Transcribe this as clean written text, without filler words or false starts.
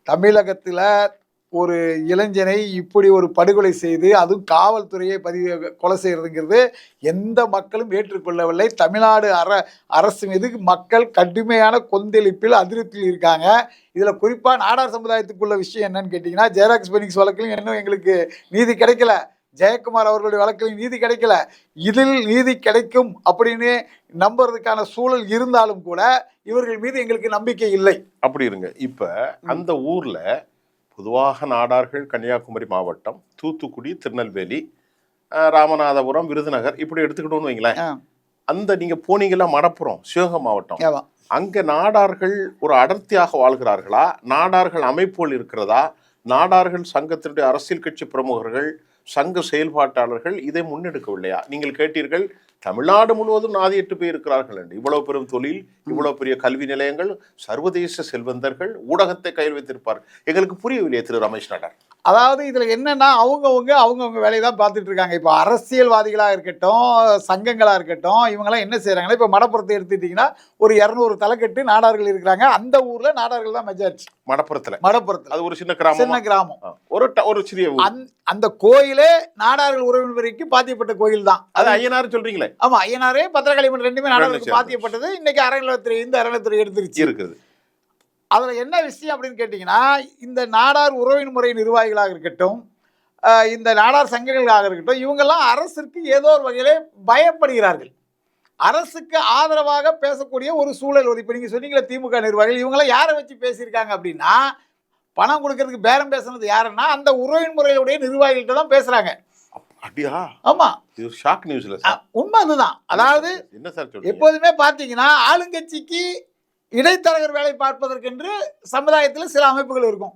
தமிழகத்துல ஒரு இளைஞனை இப்படி ஒரு படுகொலை செய்து அதுவும் காவல்துறையை கொலை செய்யறதுங்கிறது எந்த மக்களும் ஏற்றுக்கொள்ளவில்லை. தமிழ்நாடு அரசு மீது மக்கள் கடுமையான கொந்தளிப்பில் அதிருப்தியில் இருக்காங்க. இதுல குறிப்பா நாடார் சமுதாயத்துக்குள்ள விஷயம் என்னன்னு கேட்டீங்கன்னா, ஜெயராக்ஸ் பெனிக்ஸ் வழக்கிலும் இன்னும் எங்களுக்கு நீதி கிடைக்கல. ஜெயக்குமார் அவர்களுடைய வழக்கிலும் நீதி கிடைக்கல. இதில் நீதி கிடைக்கும் அப்படின்னு நம்புறதுக்கான சூழல் இருந்தாலும் கூட இவர்கள் மீது எங்களுக்கு நம்பிக்கை இல்லை. அப்படி இருங்க. இப்ப அந்த ஊர்ல பொதுவாக நாடார்கள் கன்னியாகுமரி மாவட்டம், தூத்துக்குடி, திருநெல்வேலி, ராமநாதபுரம், விருதுநகர் இப்படி எடுத்துக்கிட்டோம்னு வைங்களேன். அந்த நீங்க போனீங்களா மடப்புறம், சிவகங்கை மாவட்டம், அங்க நாடார்கள் ஒரு அடர்த்தியாக வாழ்கிறார்களா? நாடார்கள் அமைப்புகள் இருக்கிறதா? நாடார்கள் சங்கத்தினுடைய அரசியல் கட்சி பிரமுகர்கள், சங்க செயல்பாட்டாளர்கள் இதை முன்னெடுக்கவில்லையா? நீங்கள் கேட்டீர்கள், தமிழ்நாடு முழுவதும் 4-8 பேர் இருக்கிறார்கள் என்று. இவ்வளவு பெரும் தொழில், இவ்வளவு பெரிய கல்வி நிலையங்கள், சர்வதேச செல்வந்தர்கள், ஊடகத்தை கையில் வைத்திருப்பார். எங்களுக்கு புரியவில்லையே திரு ரமேஷ் நாடார். அதாவது இதுல என்னன்னா, அவங்கவுங்க வேலையை தான் பார்த்துட்டு இருக்காங்க. இப்போ அரசியல்வாதிகளா இருக்கட்டும், சங்கங்களா இருக்கட்டும், இவங்கெல்லாம் என்ன செய்யறாங்கன்னா, இப்போ மடப்புறத்தை எடுத்துட்டீங்கன்னா ஒரு 200 தலைக்கட்டு நாடார்கள் இருக்கிறாங்க. அந்த ஊர்ல நாடார்கள் தான் மெஜாரிட்டி. மடப்புறத்துல அது ஒரு சின்ன கிராமம். ஒரு சிறிய அந்த கோயிலே நாடார்கள் உறவினருக்கு பாத்தியப்பட்ட கோயில் தான். அது ஐயனார் சொல்றீங்களே? ஆமா, ஐயனாரே பத்திரகாளியம்மன் ரெண்டுமே நாடார்களுக்கு பாத்தியப்பட்டது. இன்னைக்கு அறநிலையத்துறை எடுத்துருச்சு இருக்குது. அதுல என்ன விஷயம் அப்படின்னு கேட்டீங்கன்னா, இந்த நாடார் உறவின் முறை நிர்வாகிகளாக இருக்கட்டும், இந்த நாடார் சங்கங்களாக இருக்கட்டும், இவங்கெல்லாம் அரசுக்கு ஏதோ ஒரு வகையிலே பயப்படுகிறார்கள். அரசுக்கு ஆதரவாக பேசக்கூடிய ஒரு சூழல். இப்ப நீங்க சொன்னீங்களே திமுக நிர்வாகிகள், இவங்கெல்லாம் யாரை வச்சு பேசியிருக்காங்க அப்படின்னா, பணம் கொடுக்கறதுக்கு பேரம் பேசுனது யாருன்னா அந்த உறவின் முறையுடைய நிர்வாகிகள்கிட்ட தான் பேசுறாங்க. அப்படியா? ஆமா, இது ஷாக் நியூஸ்ல உண்மை அதுதான். அதாவது என்ன சார் சொல்றீங்க? எப்போதுமே பாத்தீங்கன்னா ஆளுங்கட்சிக்கு இடைத்தரகர் வேலை பார்ப்பதற்கென்று சமுதாயத்தில் சில அமைப்புகள் இருக்கும்.